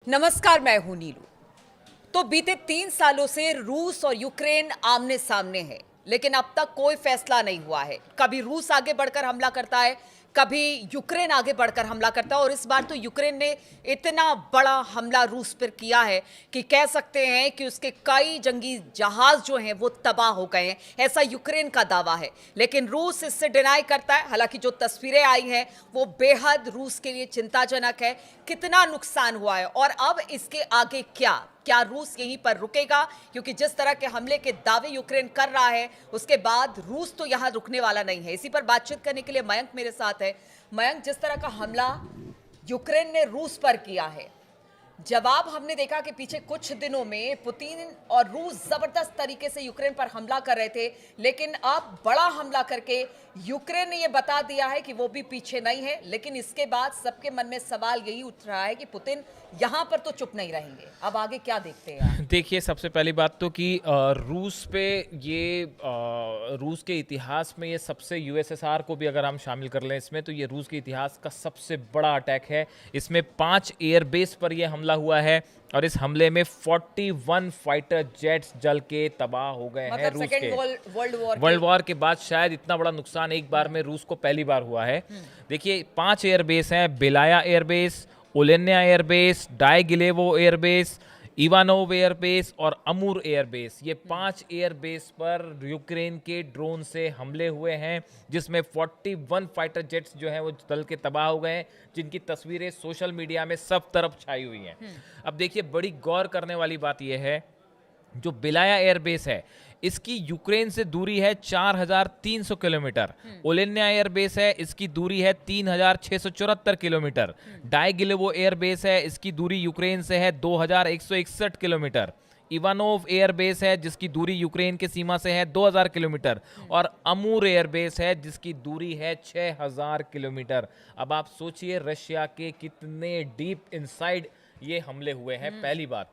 नमस्कार, मैं हूं नीलू। तो बीते 3 सालों से रूस और यूक्रेन आमने सामने है, लेकिन अब तक कोई फैसला नहीं हुआ है। कभी रूस आगे बढ़कर हमला करता है, कभी यूक्रेन आगे बढ़कर हमला करता है, और इस बार तो यूक्रेन ने इतना बड़ा हमला रूस पर किया है कि कह सकते हैं कि उसके कई जंगी जहाज जो हैं वो तबाह हो गए हैं, ऐसा यूक्रेन का दावा है। लेकिन रूस इससे डिनाई करता है। हालांकि जो तस्वीरें आई हैं वो बेहद रूस के लिए चिंताजनक है। कितना नुकसान हुआ है और अब इसके आगे क्या रूस यहीं पर रुकेगा? क्योंकि जिस तरह के हमले के दावे यूक्रेन कर रहा है, उसके बाद रूस तो यहां रुकने वाला नहीं है। इसी पर बातचीत करने के लिए मयंक मेरे साथ है। मयंक, जिस तरह का हमला यूक्रेन ने रूस पर किया है, जवाब हमने देखा कि पीछे कुछ दिनों में पुतिन और रूस जबरदस्त तरीके से यूक्रेन पर हमला कर रहे थे, लेकिन अब बड़ा हमला करके यूक्रेन ने यह बता दिया है कि वो भी पीछे नहीं है। लेकिन इसके बाद सबके मन में सवाल यही उठ रहा है कि पुतिन यहां पर तो चुप नहीं रहेंगे। अब आगे क्या देखते हैं आप? देखिए, सबसे पहली बात तो कि रूस पे ये रूस के इतिहास में ये सबसे यूएसएसआर को भी अगर हम शामिल कर लें इसमें, तो ये रूस के इतिहास का सबसे बड़ा अटैक है। इसमें 5 एयरबेस पर ये हमला हुआ है और इस हमले में 41 फाइटर जेट्स जल के तबाह हो गए हैं मतलब रूस सेकेंड के। वर्ल्ड वर्ल्ड वॉर के बाद शायद इतना बड़ा नुकसान एक बार में रूस को पहली बार हुआ है। देखिए, 5 एयरबेस हैं: Belaya airbase, Olenya airbase, Diaghilevo airbase, Ivanovo airbase और अमूर एयरबेस। ये 5 एयरबेस पर यूक्रेन के ड्रोन से हमले हुए हैं, जिसमें 41 फाइटर जेट्स जो हैं वो जल के तबाह हो गए हैं, जिनकी तस्वीरें सोशल मीडिया में सब तरफ छाई हुई हैं। अब देखिए, बड़ी गौर करने वाली बात यह है, जो बेलाया एयरबेस है इसकी यूक्रेन से दूरी है 4,300 किलोमीटर। ओलेन्या एयरबेस है, इसकी दूरी है 3,674 किलोमीटर। डाइगिलेवो एयरबेस है, इसकी दूरी यूक्रेन से है 2,161 किलोमीटर। इवानोव एयरबेस है, जिसकी दूरी यूक्रेन के सीमा से है 2,000 किलोमीटर। और अमूर एयरबेस है, जिसकी दूरी है 6,000 किलोमीटर। अब आप सोचिए रशिया के कितने डीप इनसाइड ये हमले हुए हैं, पहली बात।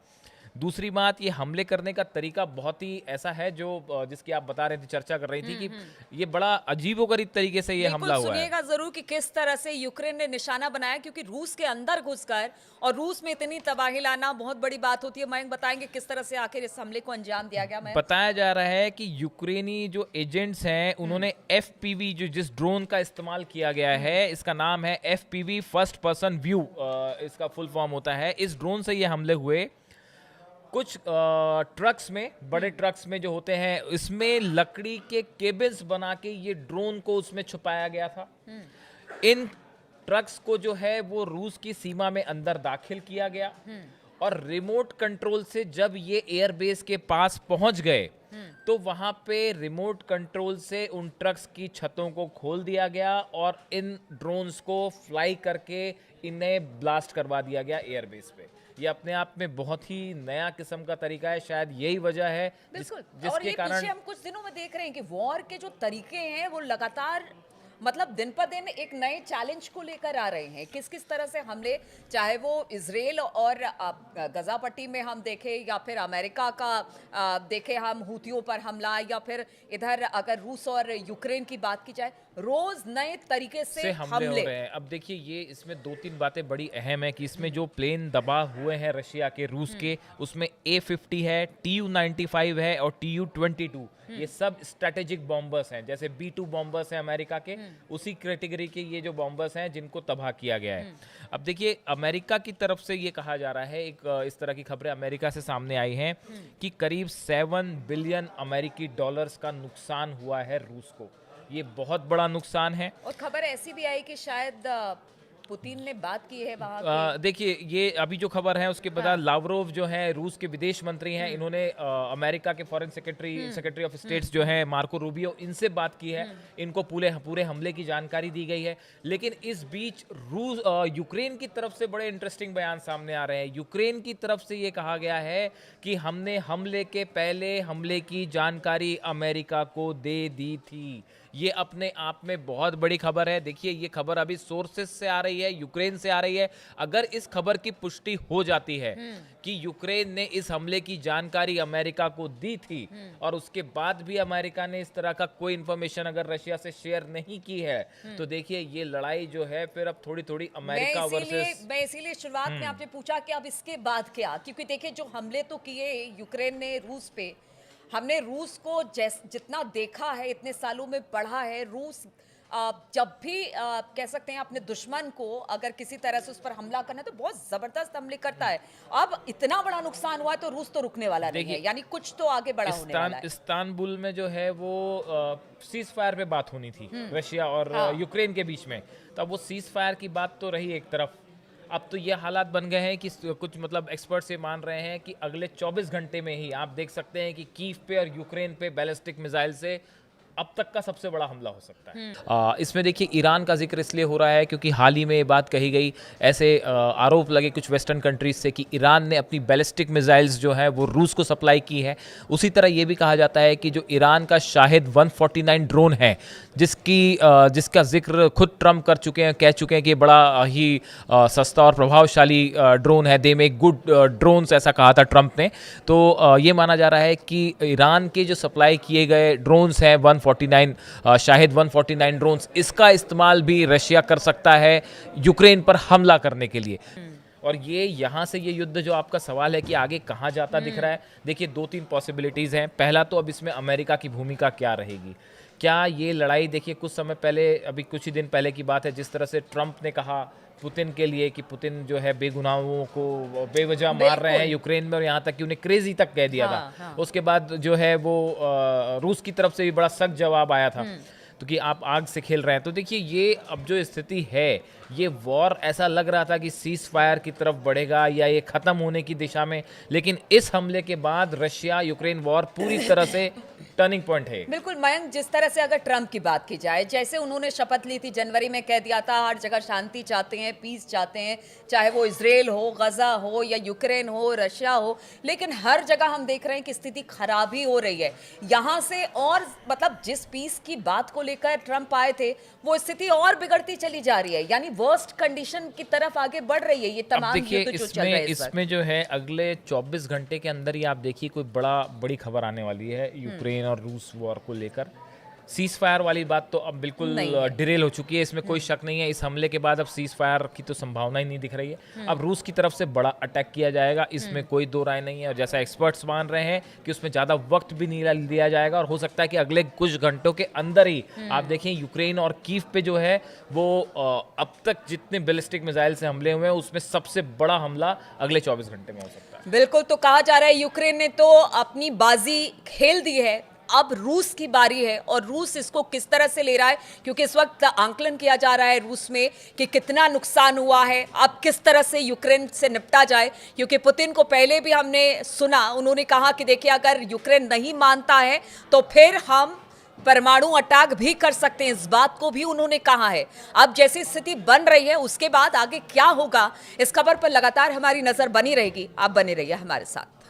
दूसरी बात, ये हमले करने का तरीका बहुत ही ऐसा है जो जिसकी आप बता रहे थे, चर्चा कर रही थी कि ये बड़ा अजीबोगरीब तरीके से ये हमला हुआ है। सुनिएगा जरूर कि किस तरह से यूक्रेन ने निशाना बनाया, क्योंकि रूस के अंदर घुसकर और रूस में इतनी तबाही लाना बहुत बड़ी बात होती है। मयंक, बताएंगे किस तरह से आखिर इस हमले को अंजाम दिया गया? मयंक, बताया जा रहा है कि यूक्रेनी जो एजेंट्स हैं उन्होंने एफपीवी, जो जिस ड्रोन का इस्तेमाल किया गया है, इसका नाम है एफपीवी, फर्स्ट पर्सन व्यू इसका फुल फॉर्म होता है। इस ड्रोन से ये हमले हुए। कुछ ट्रक्स में, बड़े ट्रक्स में जो होते हैं, इसमें लकड़ी के केबल्स बना के ये ड्रोन को उसमें छुपाया गया था। इन ट्रक्स को जो है वो रूस की सीमा में अंदर दाखिल किया गया और रिमोट कंट्रोल से जब ये एयरबेस के पास पहुंच गए तो वहां पे रिमोट कंट्रोल से उन ट्रक्स की छतों को खोल दिया गया और इन ड्रोन्स को फ्लाई करके इन्हें ब्लास्ट करवा दिया गया एयरबेस पे। ये अपने आप में बहुत ही नया किस्म का तरीका है। शायद यही वजह है बिल्कुल। और जिसके ये कारण पीछे हम कुछ दिनों में देख रहे हैं कि वॉर के जो तरीके हैं वो लगातार, मतलब दिन पर दिन एक नए चैलेंज को लेकर आ रहे हैं। किस किस तरह से हमले, चाहे वो इजराइल और गजा पट्टी में हम देखें, या फिर अमेरिका का देखें हम हूतियों पर हमला, या फिर इधर अगर रूस और यूक्रेन की बात की जाए, रोज नए तरीके से हमले हो रहे हैं। अब देखिए, ये इसमें 2-3 बातें बड़ी अहम है कि इसमें जो प्लेन दबा हुए हैं रशिया के, रूस के, उसमें A-50 है, TU-95 है और TU-22। ये सब स्ट्रेटेजिक बॉम्बर्स हैं, जैसे B-2 बॉम्बर्स हैं अमेरिका के, उसी कैटेगरी के ये जो बॉम्बर्स हैं जिनको तबाह किया गया है। अब देखिए, अमेरिका की तरफ से ये कहा जा रहा है, इस तरह की खबरें अमेरिका से सामने आई हैं कि करीब 7 बिलियन अमेरिकी डॉलर्स का नुकसान हुआ है रूस को। ये बहुत बड़ा नुकसान है। और खबर ऐसी भी आई कि शायद पुतिन ने बात की है वहां के। देखिए, ये अभी जो खबर है उसके बाद लावरोव जो है रूस के विदेश मंत्री हैं, इन्होंने अमेरिका के फॉरेन सेक्रेटरी ऑफ स्टेट्स जो है मार्को रूबियो, इनसे बात की है। इनको पूरे हमले की जानकारी दी गई है। लेकिन इस बीच यूक्रेन की तरफ से बड़े इंटरेस्टिंग बयान सामने आ रहे हैं। यूक्रेन की तरफ से ये कहा गया है कि हमने हमले के पहले हमले की जानकारी अमेरिका को दे दी थी। ये अपने आप में बहुत बड़ी खबर है। देखिए ये खबर अभी सोर्सेस से आ रही है, यूक्रेन से आ रही है। अगर इस खबर की पुष्टि हो जाती है कि यूक्रेन ने इस हमले की जानकारी अमेरिका को दी थी और उसके बाद भी अमेरिका ने इस तरह का कोई इंफॉर्मेशन अगर रशिया से शेयर नहीं की है, तो देखिए ये लड़ाई जो है फिर अब थोड़ी थोड़ी अमेरिका वर्सेस। मैं इसीलिए शुरुआत में आपने पूछा कि अब इसके बाद क्या, क्योंकि देखिए जो हमले तो किए यूक्रेन ने रूस पे, हमने रूस को जितना देखा है इतने सालों में पढ़ा है, रूस जब भी कह सकते हैं अपने दुश्मन को अगर किसी तरह से उस पर हमला करना है तो बहुत जबरदस्त हमले करता है। अब इतना बड़ा नुकसान हुआ है तो रूस तो रुकने वाला नहीं है, यानी कुछ तो आगे बड़ा होने वाला है। इस्तांबुल में जो है वो सीज फायर पे बात होनी थी रशिया और यूक्रेन के बीच में, तब वो सीज फायर की बात तो रही एक तरफ। अब तो ये हालात बन गए हैं कि कुछ मतलब एक्सपर्ट्स ये मान रहे हैं कि अगले 24 घंटे में ही आप देख सकते हैं कि कीव पे और यूक्रेन पे बैलिस्टिक मिसाइल से अब तक का सबसे बड़ा हमला हो सकता है। इसमें देखिए ईरान का जिक्र इसलिए हो रहा है क्योंकि हाल ही में ये बात कही गई, ऐसे आरोप लगे कुछ वेस्टर्न कंट्रीज से कि ईरान ने अपनी बैलिस्टिक मिसाइल्स जो है वो रूस को सप्लाई की है। उसी तरह ये भी कहा जाता है कि जो ईरान का शाहिद 149 ड्रोन है, जिसका जिक्र खुद ट्रम्प कर चुके हैं, कह चुके हैं कि बड़ा ही सस्ता और प्रभावशाली ड्रोन है, दे मेक गुड ड्रोन्स, ऐसा कहा था ट्रम्प ने। तो ये माना जा रहा है कि ईरान के जो सप्लाई किए गए ड्रोन्स हैं 149 शाहिद 149 ड्रोन्स, इसका इस्तेमाल भी रशिया कर सकता है यूक्रेन पर हमला करने के लिए। और ये यहाँ से ये युद्ध जो आपका सवाल है कि आगे कहाँ जाता दिख रहा है, देखिए 2-3 पॉसिबिलिटीज़ हैं। पहला तो अब इसमें अमेरिका की भूमिका क्या रहेगी, क्या ये लड़ाई, देखिए कुछ समय पहले, अभी कुछ ही दिन पहले की बात है, जिस तरह से ट्रम्प ने कहा पुतिन के लिए कि पुतिन जो है बेगुनाहों को बेवजह मार रहे हैं यूक्रेन में, और यहाँ तक कि उन्हें क्रेजी तक कह दिया था। उसके बाद जो है वो रूस की तरफ से भी बड़ा सख्त जवाब आया था, तो कि आप आग से खेल रहे हैं। तो देखिए ये अब जो स्थिति है, ये वॉर ऐसा लग रहा था कि सीज फायर की तरफ बढ़ेगा या ये खत्म होने की दिशा में, लेकिन इस हमले के बाद रशिया यूक्रेन वॉर पूरी तरह से टर्निंग पॉइंट है। बिल्कुल मयंक, जिस तरह से अगर ट्रम्प की बात की जाए, जैसे उन्होंने शपथ ली थी जनवरी में, कह दिया था हर जगह शांति चाहते हैं, पीस चाहते हैं, चाहे वो इजराइल हो, गजा हो या यूक्रेन हो, रशिया हो, लेकिन हर जगह हम देख रहे हैं कि स्थिति खराब ही हो रही है। यहाँ से और मतलब जिस पीस की बात को लेकर ट्रम्प आए थे वो स्थिति और बिगड़ती चली जा रही है, यानी वर्स्ट कंडीशन की तरफ आगे बढ़ रही है ये तमाम युद्ध जो चल रहे हैं। इसमें जो है अगले 24 घंटे के अंदर ही आप देखिए कोई बड़ी खबर आने वाली है यूक्रेन और रूस वॉर को लेकर। सीज फायर वाली बात तो अब बिल्कुल डिरेल हो चुकी है, इसमें कोई शक नहीं है। इस हमले के बाद अब सीज फायर की तो संभावना ही नहीं दिख रही है। अब रूस की तरफ से बड़ा अटैक किया जाएगा, इसमें कोई दो राय नहीं है। और जैसा एक्सपर्ट्स मान रहे हैं कि उसमें ज़्यादा वक्त भी नहीं लिया जाएगा, और हो सकता है कि अगले कुछ घंटों के अंदर ही आप देखें यूक्रेन और कीव पे जो है वो अब तक जितने बैलिस्टिक मिसाइल से हमले हुए हैं उसमें सबसे बड़ा हमला अगले 24 घंटे में हो सकता है। बिल्कुल, तो कहा जा रहा है यूक्रेन ने तो अपनी बाजी खेल दी है, अब रूस की बारी है और रूस इसको किस तरह से ले रहा है, क्योंकि इस वक्त आंकलन किया जा रहा है रूस में कि कितना नुकसान हुआ है, अब किस तरह से यूक्रेन से निपटा जाए। क्योंकि पुतिन को पहले भी हमने सुना, उन्होंने कहा कि देखिए अगर यूक्रेन नहीं मानता है तो फिर हम परमाणु अटैक भी कर सकते हैं, इस बात को भी उन्होंने कहा है। अब जैसी स्थिति बन रही है उसके बाद आगे क्या होगा, इस खबर पर लगातार हमारी नजर बनी रहेगी। आप बने रहिए हमारे साथ।